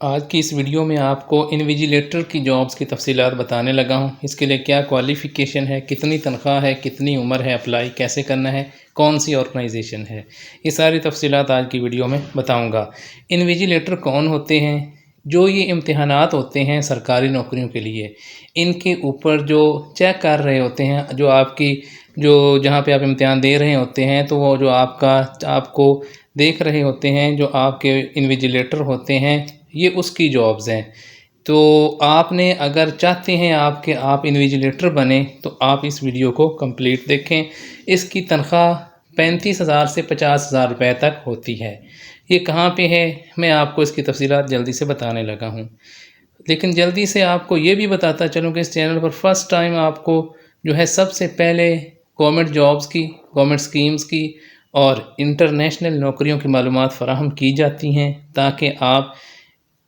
आज की इस वीडियो में आपको इन्विजिलेटर की जॉब्स की तफसीलात बताने लगा हूँ। इसके लिए क्या क्वालिफ़िकेशन है, कितनी तनख्वाह है, कितनी उम्र है, अप्लाई कैसे करना है, कौन सी ऑर्गेनाइजेशन है, ये सारी तफसीलात आज की वीडियो में बताऊँगा। इन्विजिलेटर कौन होते हैं? जो ये इम्तिहानात होते हैं सरकारी नौकरियों के लिए, इनके ऊपर जो चेक कर रहे होते हैं, जो आपकी जो जहाँ पे आप इम्तिहान दे रहे होते हैं, तो वो जो आपको देख रहे होते हैं, जो आपके इन्विजिलेटर होते हैं, ये उसकी जॉब्स हैं। तो आपने अगर चाहते हैं आप इन्विजिलेटर बने, तो आप इस वीडियो को कंप्लीट देखें। इसकी तनख्वाह 35,000 से 50,000 रुपये तक होती है। ये कहाँ पे है, मैं आपको इसकी तफसीलात जल्दी से बताने लगा हूँ। लेकिन जल्दी से आपको ये भी बताता चलूँ कि इस चैनल पर फर्स्ट टाइम आपको जो है सबसे पहले गवर्नमेंट जॉब्स की, गवर्नमेंट स्कीम्स की और इंटरनेशनल नौकरियों की मालूमात फ़राहम की जाती हैं, ताकि आप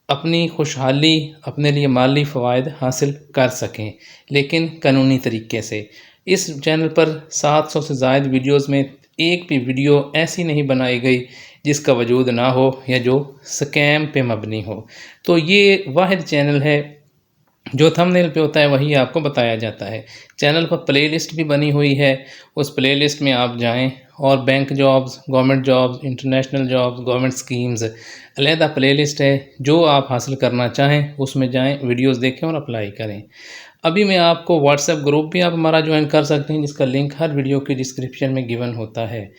अपनी खुशहाली, अपने लिए माली फ़वाइद हासिल कर सकें, लेकिन कानूनी तरीके से। इस चैनल पर 700 से ज़ायद वीडियोज़ में एक भी वीडियो ऐसी नहीं बनाई गई जिसका वजूद ना हो या जो स्कैम पे मबनी हो। तो ये वाहिद चैनल है, जो थंबनेल पे होता है वही आपको बताया जाता है। चैनल पर प्लेलिस्ट भी बनी हुई है, उस प्लेलिस्ट में आप जाएं और bank jobs, government jobs, international jobs, government schemes अलहदा प्लेलिस्ट है। जो आप हासिल करना चाहें उसमें जाएं, वीडियोस देखें और अप्लाई करें। अभी मैं आपको व्हाट्सएप ग्रुप भी आप हमारा ज्वाइन कर सकते हैं, जिसका लिंक हर वीडियो की डिस्क्रिप्शन में गिवन होता है,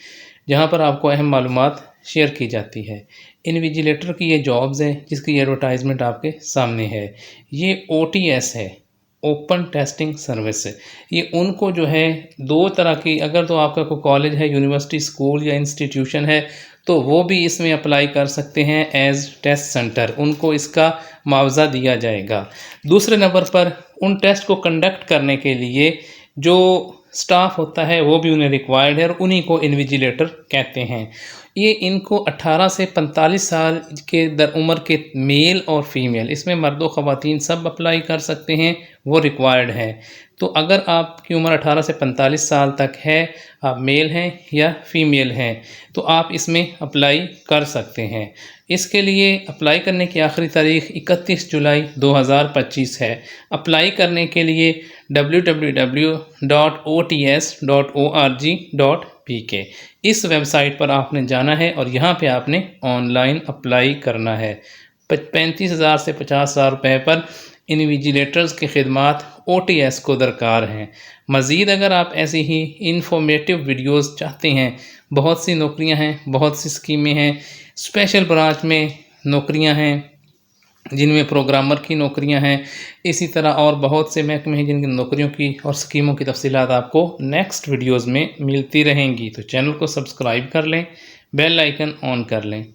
जहाँ पर आपको अहम मालूमात शेयर की जाती है। इन्विजिलेटर की ये जॉब्स हैं जिसकी एडवर्टाइजमेंट आपके सामने है। ये OTS है, ओपन टेस्टिंग सर्विस। ये उनको जो है दो तरह की, अगर तो आपका कोई कॉलेज है, यूनिवर्सिटी, स्कूल या इंस्टीट्यूशन है, तो वो भी इसमें अप्लाई कर सकते हैं एज टेस्ट सेंटर, उनको इसका मुआवजा दिया जाएगा। दूसरे नंबर पर उन टेस्ट को कंडक्ट करने के लिए जो स्टाफ होता है वो भी उन्हें रिक्वायर्ड है और उन्हीं को इन्विजिलेटर कहते हैं। ये इनको 18 से 45 साल के उम्र के मेल और फीमेल, इसमें मर्द व ख़वातीन सब अप्लाई कर सकते हैं, वो रिक्वायर्ड है। तो अगर आपकी उम्र 18 से 45 साल तक है, आप मेल हैं या फीमेल हैं, तो आप इसमें अप्लाई कर सकते हैं। इसके लिए अप्लाई करने की आखिरी तारीख 31 जुलाई 2025 है। अप्लाई करने के लिए www.ots.org.pk इस वेबसाइट पर आपने जाना है और यहाँ पे आपने ऑनलाइन अप्लाई करना है। 35,000 से 50,000 रुपये पर इन्विजिलेटर्स की खिदमात OTS को दरकार हैं। मज़ीद अगर आप ऐसी ही इंफॉर्मेटिव वीडियोस चाहते हैं, बहुत सी नौकरियां हैं, बहुत सी स्कीमें हैं, स्पेशल ब्रांच में नौकरियां हैं जिनमें प्रोग्रामर की नौकरियां हैं, इसी तरह और बहुत से महकमे हैं जिनकी नौकरियों की और स्कीमों की तफसीलात आपको नेक्स्ट वीडियोज़ में मिलती रहेंगी। तो चैनल को सब्सक्राइब कर लें, बेल आइकन ऑन कर लें।